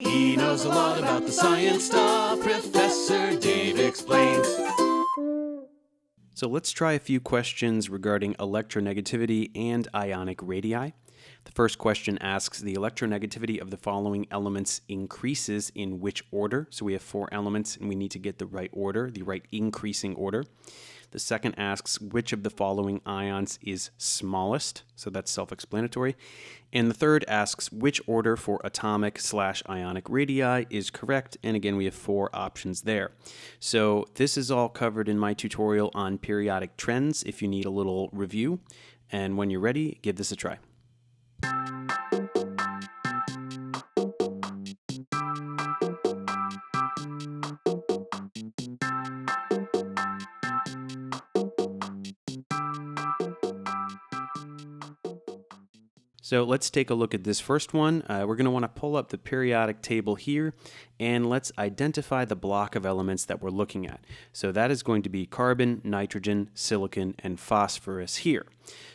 He knows a lot about the science stuff. Professor Dave explains. So let's try a few questions regarding electronegativity and ionic radii. The first question asks, the electronegativity of the following elements increases in which order? So we have 4 elements and we need to get the right order, the right increasing order. The second asks, which of the following ions is smallest? So that's self-explanatory. And the third asks, which order for atomic/ionic radii is correct? And again, we have 4 options there. So this is all covered in my tutorial on periodic trends if you need a little review. And when you're ready, give this a try. So let's take a look at this first one. We're going to want to pull up the periodic table here, and let's identify the block of elements that we're looking at. So that is going to be carbon, nitrogen, silicon, and phosphorus here.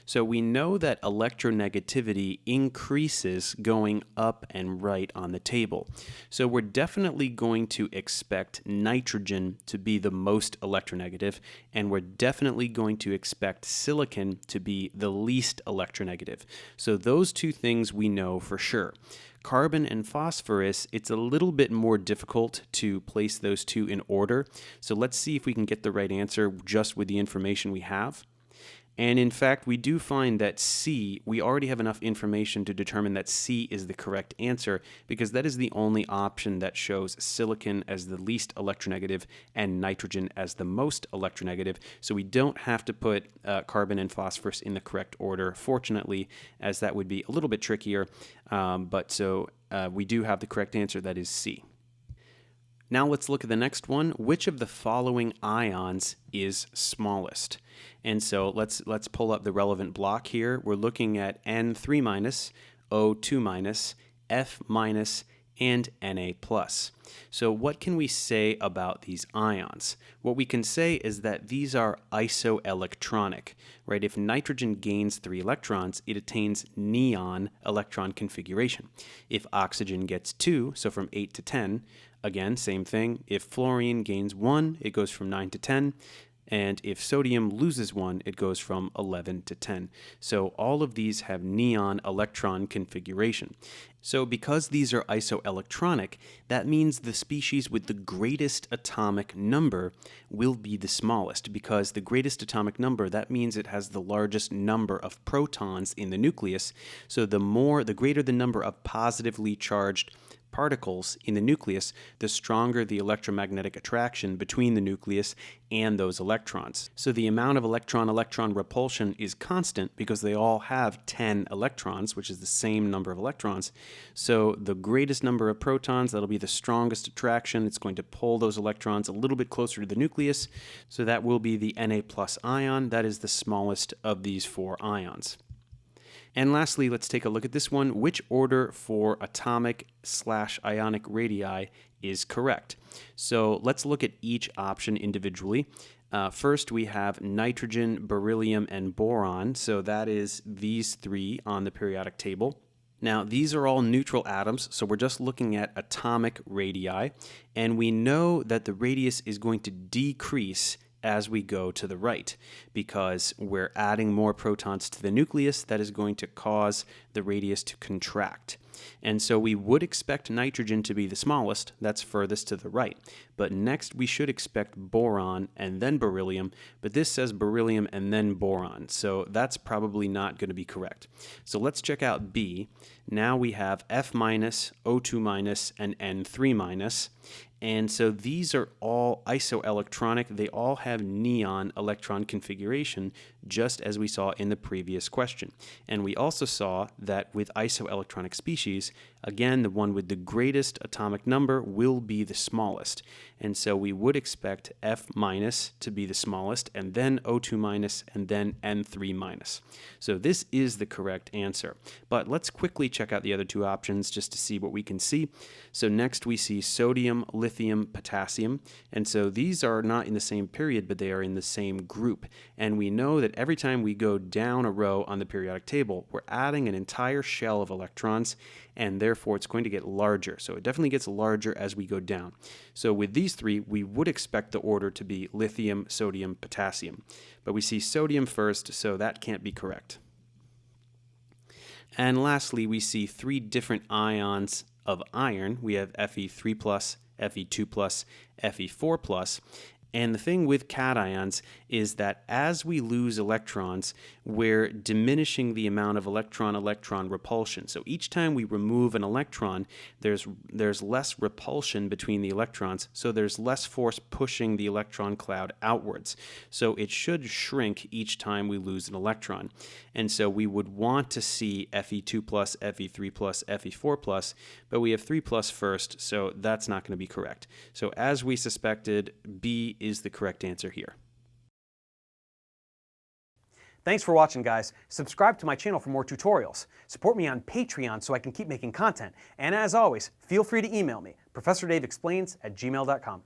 So we know that electronegativity increases going up and right on the table. So we're definitely going to expect nitrogen to be the most electronegative, and we're definitely going to expect silicon to be the least electronegative. So those two things we know for sure. Carbon and phosphorus, it's a little bit more difficult to place those two in order. So let's see if we can get the right answer just with the information we have. And in fact, we do find that C, we already have enough information to determine that C is the correct answer, because that is the only option that shows silicon as the least electronegative and nitrogen as the most electronegative. So we don't have to put carbon and phosphorus in the correct order, fortunately, as that would be a little bit trickier. We do have the correct answer, that is C. Now let's look at the next one. Which of the following ions is smallest? And so let's pull up the relevant block here. We're looking at N3-, O2-, F-, and Na+. So what can we say about these ions? What we can say is that these are isoelectronic, right? If nitrogen gains 3 electrons, it attains neon electron configuration. If oxygen gets 2, so from 8 to 10, again, same thing. If fluorine gains 1, it goes from 9 to 10. And if sodium loses 1, it goes from 11 to 10. So all of these have neon electron configuration. So because these are isoelectronic, that means the species with the greatest atomic number will be the smallest, because the greatest atomic number, that means it has the largest number of protons in the nucleus. So the greater the number of positively charged particles in the nucleus, the stronger the electromagnetic attraction between the nucleus and those electrons. So the amount of electron-electron repulsion is constant because they all have 10 electrons, which is the same number of electrons. So the greatest number of protons, that'll be the strongest attraction. It's going to pull those electrons a little bit closer to the nucleus. So that will be the Na+ ion. That is the smallest of these 4 ions. And lastly, let's take a look at this one. Which order for atomic/ionic radii is correct? So let's look at each option individually. First, we have nitrogen, beryllium, and boron. So that is these 3 on the periodic table. Now, these are all neutral atoms, so we're just looking at atomic radii. And we know that the radius is going to decrease as we go to the right, because we're adding more protons to the nucleus. That is going to cause the radius to contract. And so we would expect nitrogen to be the smallest, that's furthest to the right. But next we should expect boron and then beryllium, but this says beryllium and then boron, so that's probably not going to be correct. So let's check out B. Now we have F-, O2-, and N3-. And so these are all isoelectronic. They all have neon electron configuration, just as we saw in the previous question. And we also saw that with isoelectronic species, again, the one with the greatest atomic number will be the smallest. And so we would expect F- to be the smallest, and then O2-, and then N3-. So this is the correct answer. But let's quickly check out the other 2 options just to see what we can see. So next we see sodium, lithium, potassium. And so these are not in the same period, but they are in the same group. And we know that that every time we go down a row on the periodic table, we're adding an entire shell of electrons, and therefore it's going to get larger. So it definitely gets larger as we go down. So with these three, we would expect the order to be lithium, sodium, potassium. But we see sodium first, so that can't be correct. And lastly, we see three different ions of iron. We have Fe3+, Fe2+, Fe4+. And the thing with cations is that as we lose electrons, we're diminishing the amount of electron-electron repulsion. So each time we remove an electron, there's less repulsion between the electrons, so there's less force pushing the electron cloud outwards. So it should shrink each time we lose an electron. And so we would want to see Fe2+, Fe3+, Fe4+, but we have 3+ first, so that's not going to be correct. So as we suspected, B is the correct answer here. Thanks for watching, guys. Subscribe to my channel for more tutorials. Support me on Patreon so I can keep making content. And as always, feel free to email me, ProfessorDaveExplains@gmail.com.